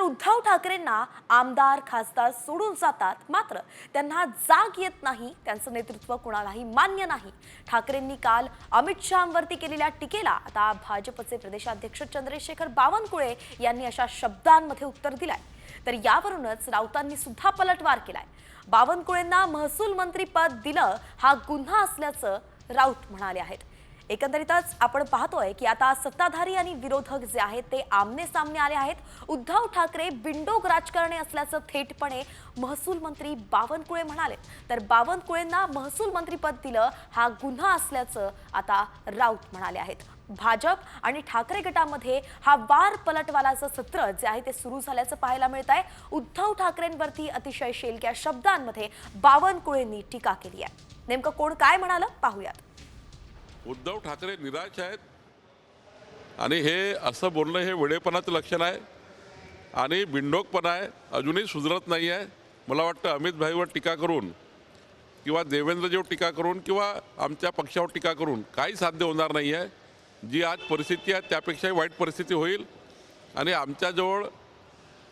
तर उद्धव ठाकरेंना आमदार खासदार सोडून जातात, मात्र त्यांना जाग येत नाही. त्यांचं नेतृत्व कुणालाही मान्य नाही. ठाकरेंनी काल अमित शहांवरती केलेल्या टीकेला आता भाजपचे प्रदेशाध्यक्ष चंद्रशेखर बावनकुळे यांनी अशा शब्दांमध्ये उत्तर दिलंय. तर यावरूनच राऊतांनी सुद्धा पलटवार केलाय. बावनकुळेंना महसूल मंत्री पद दिलं हा गुन्हा असल्याचं राऊत म्हणाले आहेत. एकंदरीतच आपण पाहतोय की आता सत्ताधारी आणि विरोधक जे आहेत ते आमने सामने आले आहेत. उद्धव ठाकरे बिंडोक राजकारणी असल्याचं थेटपणे महसूल मंत्री बावनकुळे म्हणाले. तर बावनकुळेंना महसूल मंत्रीपद दिलं हा गुन्हा असल्याचं आता राऊत म्हणाले आहेत. भाजप आणि ठाकरे गटामध्ये हा वार पलटवालाचं सत्र जे आहे ते सुरू झाल्याचं पाहायला मिळत आहे. उद्धव ठाकरेंवरती अतिशय शेलक्या शब्दांमध्ये बावनकुळेंनी टीका केली आहे. नेमकं कोण काय म्हणालं पाहूयात. उद्धव ठाकरे निराश आहेत आणि हे असं बोलणं हे वेडेपणाचं लक्षण आहे आणि बिंडोकपणा आहे. अजूनही सुधरत नाही आहे. मला वाटतं अमित भाईवर टीका करून किंवा देवेंद्रजीवर टीका करून किंवा आमच्या पक्षावर टीका करून काही साध्य होणार नाही आहे. जी आज परिस्थिती आहे त्यापेक्षाही वाईट परिस्थिती होईल आणि आमच्याजवळ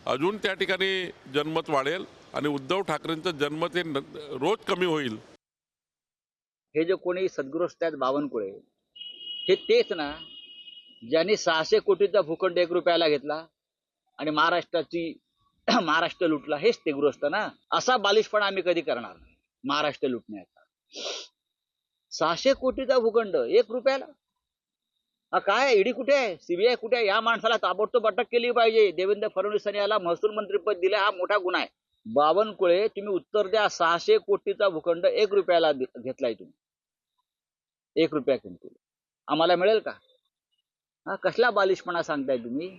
अजून त्या ठिकाणी जनमत वाढेल आणि उद्धव ठाकरेंचं जनमत हे रोज कमी होईल. हे जे कोणी सद्ग्रस्त आहेत बावनकुळे, हे तेच ना ज्यांनी 600 कोटीचा भूखंड 1 रुपयाला घेतला आणि महाराष्ट्र लुटला. हेच ते गृहस्थ ना. असा बालिशपणा आम्ही कधी करणार नाही महाराष्ट्र लुटण्याचा. 600 कोटीचा भूखंड 1 रुपयाला. हा काय ईडी कुठे आहे, सीबीआय कुठे आहे? या माणसाला ताबडतोब अटक केली पाहिजे. देवेंद्र फडणवीसांनी याला महसूल मंत्रीपद दिलं हा मोठा गुन्हा आहे. बावनकुळे तुम्ही उत्तर द्या. 600 कोटीचा भूखंड 1 रुपयाला घेतलाय तुम्ही. 1 रुपया किमतीला आम्हाला मिळेल का? हा कसला बालिशपणा सांगताय तुम्ही?